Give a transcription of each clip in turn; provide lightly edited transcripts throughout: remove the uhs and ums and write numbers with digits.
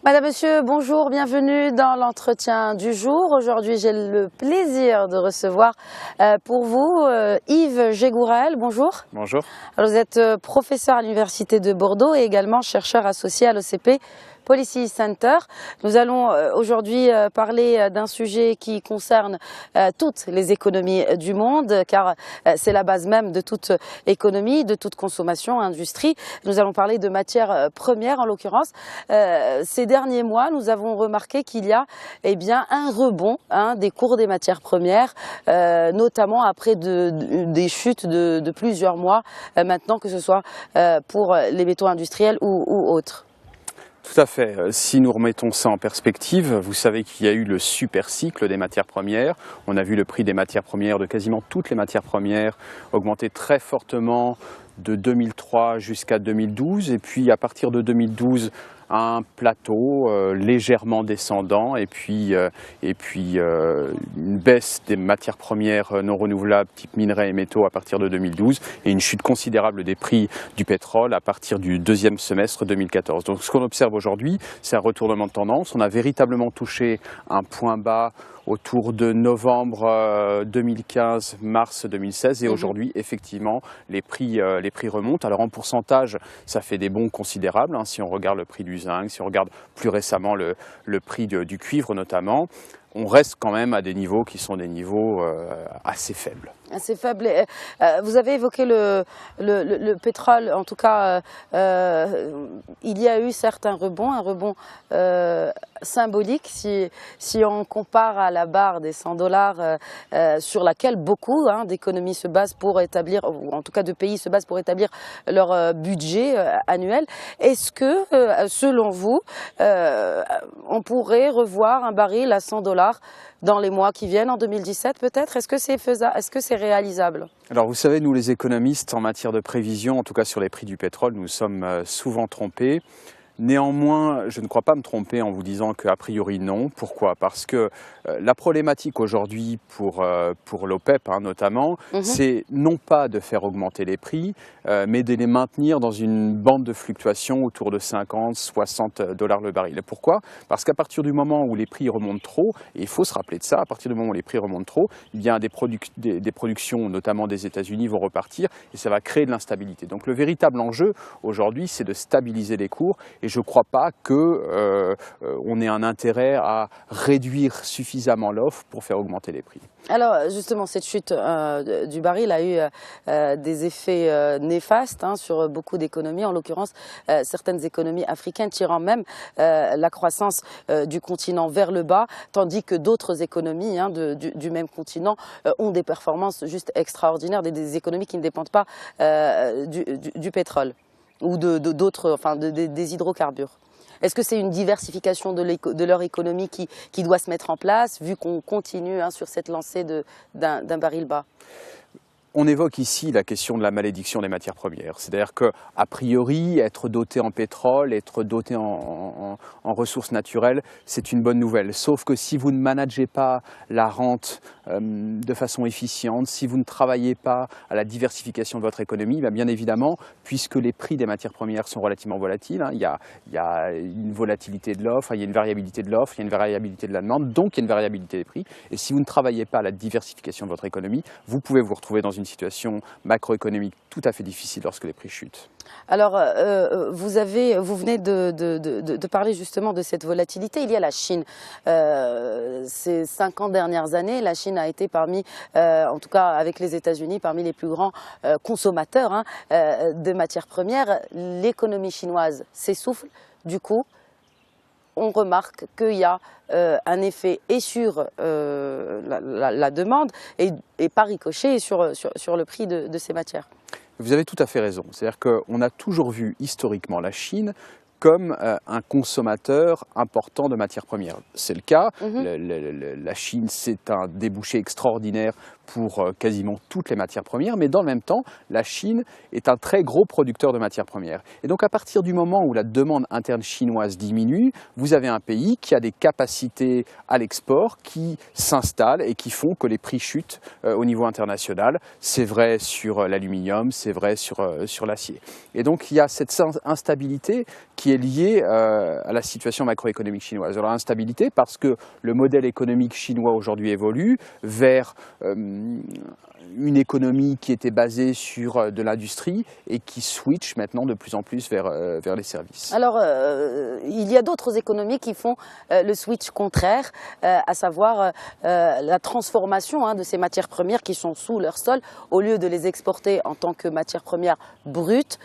Madame, Monsieur, bonjour, bienvenue dans l'entretien du jour. Aujourd'hui, j'ai le plaisir de recevoir pour vous Yves Gégourel. Bonjour. Bonjour. Alors, vous êtes professeur à l'Université de Bordeaux et également chercheur associé à l'OCP Policy Center. Nous allons aujourd'hui parler d'un sujet qui concerne toutes les économies du monde, car c'est la base même de toute économie, de toute consommation, industrie. Nous allons parler de matières premières en l'occurrence. Ces derniers mois, nous avons remarqué qu'il y a un rebond des cours des matières premières, notamment après des chutes de plusieurs mois maintenant, que ce soit pour les métaux industriels ou autres. Tout à fait. Si nous remettons ça en perspective, vous savez qu'il y a eu le super cycle des matières premières. On a vu le prix des matières premières, de quasiment toutes les matières premières, augmenter très fortement de 2003 jusqu'à 2012. Et puis à partir de 2012, un plateau légèrement descendant et puis une baisse des matières premières non renouvelables type minerais et métaux à partir de 2012 et une chute considérable des prix du pétrole à partir du deuxième semestre 2014. Donc ce qu'on observe aujourd'hui, c'est un retournement de tendance. On a véritablement touché un point bas autour de novembre 2015, mars 2016 et aujourd'hui effectivement les prix remontent. Alors en pourcentage, ça fait des bonds considérables si on regarde le prix du zinc, si on regarde plus récemment le prix du cuivre notamment. On reste quand même à des niveaux qui sont des niveaux assez faibles. Assez faible. Vous avez évoqué le pétrole, en tout cas, il y a eu certains rebonds, un rebond symbolique si on compare à la barre des 100 $ sur laquelle beaucoup d'économies se basent pour établir, ou en tout cas de pays se basent pour établir leur budget annuel. Est-ce que, selon vous, on pourrait revoir un baril à 100 $ dans les mois qui viennent, en 2017 peut-être? Est-ce que c'est faisable? Est-ce que c'est réalisable? Alors vous savez, nous les économistes, en matière de prévision, en tout cas sur les prix du pétrole, nous sommes souvent trompés. Néanmoins, je ne crois pas me tromper en vous disant qu'a priori non. Pourquoi? Parce que la problématique aujourd'hui pour l'OPEP notamment, c'est non pas de faire augmenter les prix, mais de les maintenir dans une bande de fluctuation autour de 50, 60 $ le baril. Et pourquoi? Parce qu'à partir du moment où les prix remontent trop, et il faut se rappeler de ça, à partir du moment où les prix remontent trop, eh bien des productions, notamment des États-Unis, vont repartir et ça va créer de l'instabilité. Donc le véritable enjeu aujourd'hui, c'est de stabiliser les cours. Et je ne crois pas qu'on ait un intérêt à réduire suffisamment l'offre pour faire augmenter les prix. Alors justement, cette chute du baril a eu des effets néfastes sur beaucoup d'économies, en l'occurrence certaines économies africaines tirant même la croissance du continent vers le bas, tandis que d'autres économies du même continent ont des performances juste extraordinaires, des économies qui ne dépendent pas du pétrole ou des hydrocarbures. Est-ce que c'est une diversification de leur économie qui doit se mettre en place, vu qu'on continue sur cette lancée d'un baril bas? On évoque ici la question de la malédiction des matières premières. C'est-à-dire qu'a priori, être doté en pétrole, être doté en ressources naturelles, c'est une bonne nouvelle. Sauf que si vous ne managez pas la rente de façon efficiente, si vous ne travaillez pas à la diversification de votre économie, bien évidemment, puisque les prix des matières premières sont relativement volatiles, il y a une volatilité de l'offre, il y a une variabilité de l'offre, il y a une variabilité de la demande, donc il y a une variabilité des prix. Et si vous ne travaillez pas à la diversification de votre économie, vous pouvez vous retrouver dans une situation macroéconomique tout à fait difficile lorsque les prix chutent. Alors, vous venez de parler justement de cette volatilité. Il y a la Chine. Ces 50 dernières années, la Chine a été parmi, en tout cas avec les États-Unis, parmi les plus grands consommateurs de matières premières. L'économie chinoise s'essouffle. Du coup, on remarque qu'il y a un effet et sur la demande et par ricochet sur le prix de ces matières. Vous avez tout à fait raison. C'est-à-dire qu'on a toujours vu historiquement la Chine comme un consommateur important de matières premières. C'est le cas. La Chine, c'est un débouché extraordinaire pour quasiment toutes les matières premières, mais dans le même temps, la Chine est un très gros producteur de matières premières. Et donc à partir du moment où la demande interne chinoise diminue, vous avez un pays qui a des capacités à l'export qui s'installent et qui font que les prix chutent au niveau international. C'est vrai sur l'aluminium, c'est vrai sur l'acier. Et donc il y a cette instabilité qui est liée à la situation macroéconomique chinoise. Alors instabilité parce que le modèle économique chinois aujourd'hui évolue vers une économie qui était basée sur de l'industrie et qui switch maintenant de plus en plus vers les services. Alors, il y a d'autres économies qui font le switch contraire, à savoir la transformation de ces matières premières qui sont sous leur sol. Au lieu de les exporter en tant que matières premières brutes,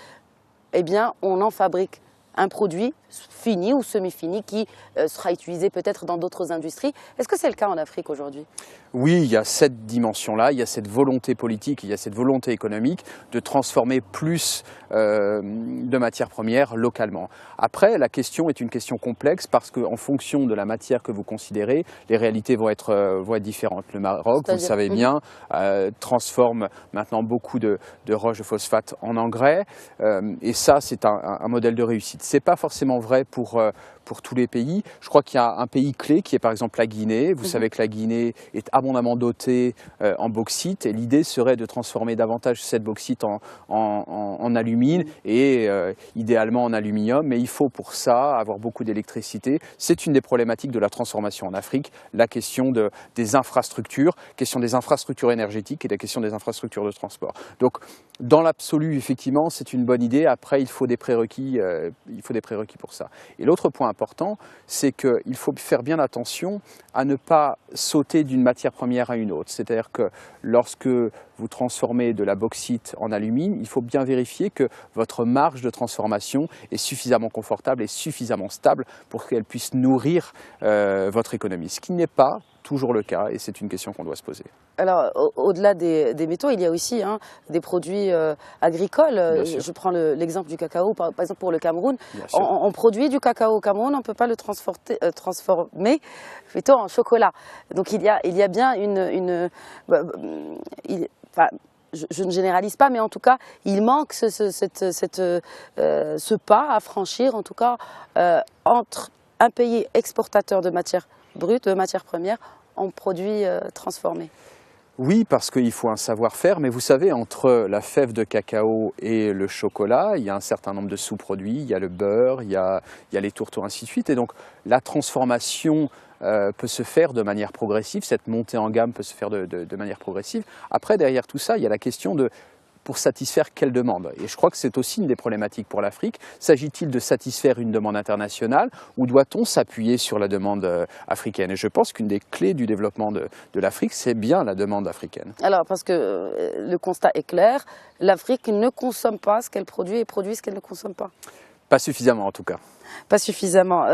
eh bien, on en fabrique un produit fini ou semi-fini qui sera utilisé peut-être dans d'autres industries. Est-ce que c'est le cas en Afrique aujourd'hui? Oui, il y a cette dimension-là, il y a cette volonté politique, il y a cette volonté économique de transformer plus de matières premières localement. Après, la question est une question complexe parce qu'en fonction de la matière que vous considérez, les réalités vont être différentes. Le Maroc, vous le savez bien, transforme maintenant beaucoup de roches de phosphate en engrais et ça, c'est un modèle de réussite. Ce n'est pas forcément vrai pour tous les pays. Je crois qu'il y a un pays clé qui est par exemple la Guinée. Vous savez que la Guinée est abondamment dotée en bauxite et l'idée serait de transformer davantage cette bauxite en alumine et idéalement en aluminium. Mais il faut pour ça avoir beaucoup d'électricité. C'est une des problématiques de la transformation en Afrique, la question des infrastructures énergétiques et la question des infrastructures de transport. Donc dans l'absolu, effectivement, c'est une bonne idée. Après, il faut des prérequis pour ça. Et l'autre point important, c'est qu'il faut faire bien attention à ne pas sauter d'une matière première à une autre. C'est-à-dire que lorsque vous transformez de la bauxite en alumine, il faut bien vérifier que votre marge de transformation est suffisamment confortable et suffisamment stable pour qu'elle puisse nourrir votre économie. Ce qui n'est pas toujours le cas et c'est une question qu'on doit se poser. Alors, au-delà des métaux, il y a aussi des produits agricoles. Je prends l'exemple du cacao, par exemple pour le Cameroun. On produit du cacao au Cameroun, on ne peut pas le transformer plutôt en chocolat. Donc il y a bien je ne généralise pas, mais en tout cas, il manque ce pas à franchir, en tout cas, entre un pays exportateur de matières brutes, de matières premières, en produits transformés. Oui, parce qu'il faut un savoir-faire, mais vous savez, entre la fève de cacao et le chocolat, il y a un certain nombre de sous-produits, il y a le beurre, il y a les tourteaux, ainsi de suite. Et donc, la transformation peut se faire de manière progressive, cette montée en gamme peut se faire de manière progressive. Après, derrière tout ça, il y a la question de pour satisfaire quelle demande? Et je crois que c'est aussi une des problématiques pour l'Afrique. S'agit-il de satisfaire une demande internationale ou doit-on s'appuyer sur la demande africaine? Et je pense qu'une des clés du développement de l'Afrique, c'est bien la demande africaine. Alors, parce que le constat est clair, l'Afrique ne consomme pas ce qu'elle produit et produit ce qu'elle ne consomme pas. Pas suffisamment en tout cas. Pas suffisamment.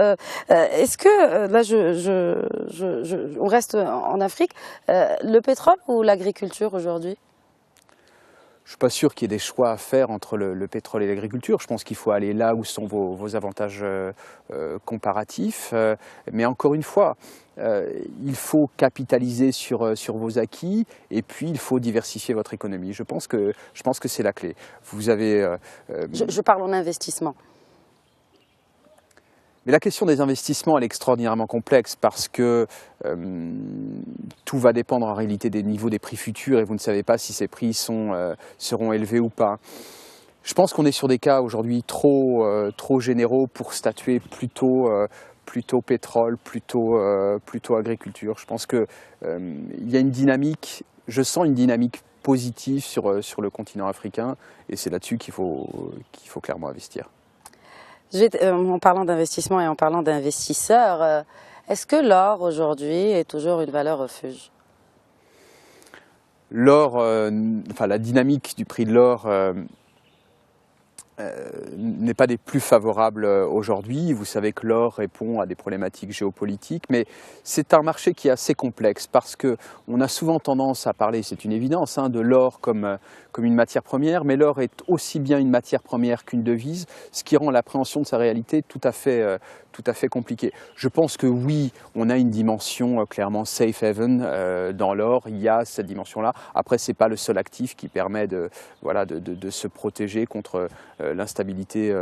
Est-ce que, là on reste en Afrique, le pétrole ou l'agriculture aujourd'hui? Je ne suis pas sûr qu'il y ait des choix à faire entre le pétrole et l'agriculture. Je pense qu'il faut aller là où sont vos avantages comparatifs. Mais encore une fois, il faut capitaliser sur vos acquis et puis il faut diversifier votre économie. Je pense que c'est la clé. Vous avez, je parle en investissement. Mais la question des investissements, elle est extraordinairement complexe parce que tout va dépendre en réalité des niveaux des prix futurs et vous ne savez pas si ces prix seront élevés ou pas. Je pense qu'on est sur des cas aujourd'hui trop généraux pour statuer plutôt pétrole, plutôt agriculture. Je pense qu'il y a une dynamique, je sens une dynamique positive sur le continent africain et c'est là-dessus qu'il faut clairement investir. En parlant d'investissement et en parlant d'investisseurs, est-ce que l'or aujourd'hui est toujours une valeur refuge? L'or, la dynamique du prix de l'or n'est pas des plus favorables aujourd'hui. Vous savez que l'or répond à des problématiques géopolitiques, mais c'est un marché qui est assez complexe parce qu'on a souvent tendance à parler, c'est une évidence, de l'or comme une matière première, mais l'or est aussi bien une matière première qu'une devise, ce qui rend l'appréhension de sa réalité tout à fait compliquée. Je pense que oui, on a une dimension clairement safe haven dans l'or, il y a cette dimension-là. Après, ce n'est pas le seul actif qui permet de se protéger contre l'instabilité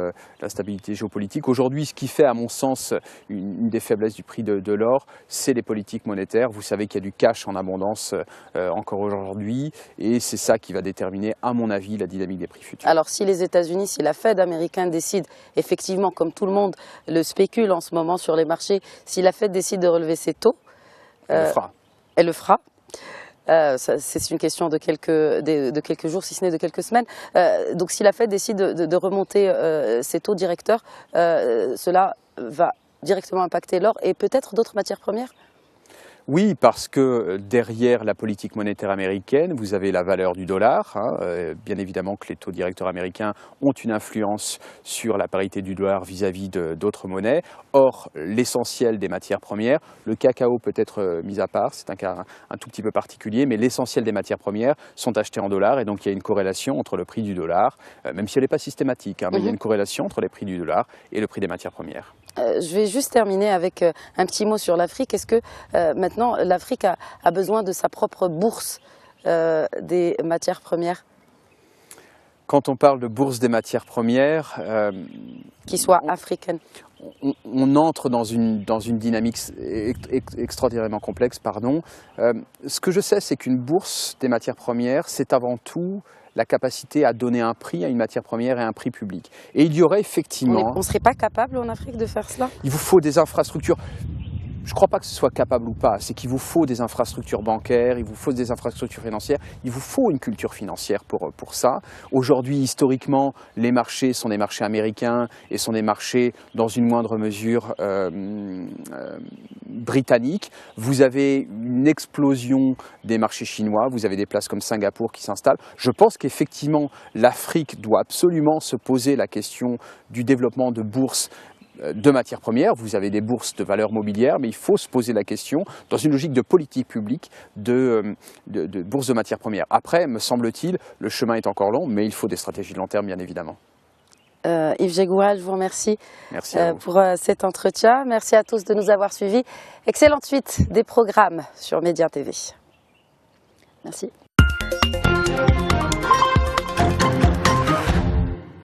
géopolitique. Aujourd'hui, ce qui fait, à mon sens, une des faiblesses du prix de l'or, c'est les politiques monétaires. Vous savez qu'il y a du cash en abondance encore aujourd'hui, et c'est ça qui va déterminer, à mon avis, la dynamique des prix futurs. Alors, si les États-Unis, si la Fed américaine décide, effectivement, comme tout le monde le spécule en ce moment sur les marchés, si la Fed décide de relever ses taux, elle le fera. C'est une question de quelques jours, si ce n'est de quelques semaines. Donc si la Fed décide de remonter ses taux directeurs, cela va directement impacter l'or et peut-être d'autres matières premières ? Oui, parce que derrière la politique monétaire américaine, vous avez la valeur du dollar. Bien évidemment que les taux directeurs américains ont une influence sur la parité du dollar vis-à-vis d'autres monnaies. Or, l'essentiel des matières premières, le cacao peut être mis à part, c'est un cas un tout petit peu particulier, mais l'essentiel des matières premières sont achetées en dollars et donc il y a une corrélation entre le prix du dollar, même si elle n'est pas systématique, mais il y a une corrélation entre les prix du dollar et le prix des matières premières. Je vais juste terminer avec un petit mot sur l'Afrique. Est-ce que maintenant l'Afrique a besoin de sa propre bourse des matières premières ? Quand on parle de bourse des matières premières, qui soit africaine. On entre dans une dynamique extraordinairement complexe. Ce que je sais, c'est qu'une bourse des matières premières, c'est avant tout la capacité à donner un prix à une matière première et un prix public. Et il y aurait effectivement... On ne serait pas capable en Afrique de faire cela ? Il vous faut des infrastructures. Je ne crois pas que ce soit capable ou pas, c'est qu'il vous faut des infrastructures bancaires, il vous faut des infrastructures financières, il vous faut une culture financière pour ça. Aujourd'hui, historiquement, les marchés sont des marchés américains et sont des marchés, dans une moindre mesure, britanniques. Vous avez une explosion des marchés chinois, vous avez des places comme Singapour qui s'installent. Je pense qu'effectivement, l'Afrique doit absolument se poser la question du développement de bourses de matières premières. Vous avez des bourses de valeurs mobilières, mais il faut se poser la question, dans une logique de politique publique, de bourses de matières premières. Après, me semble-t-il, le chemin est encore long, mais il faut des stratégies de long terme, bien évidemment. Yves Jégoura, je vous remercie pour cet entretien. Merci à tous de nous avoir suivis. Excellente suite des programmes sur Média TV. Merci.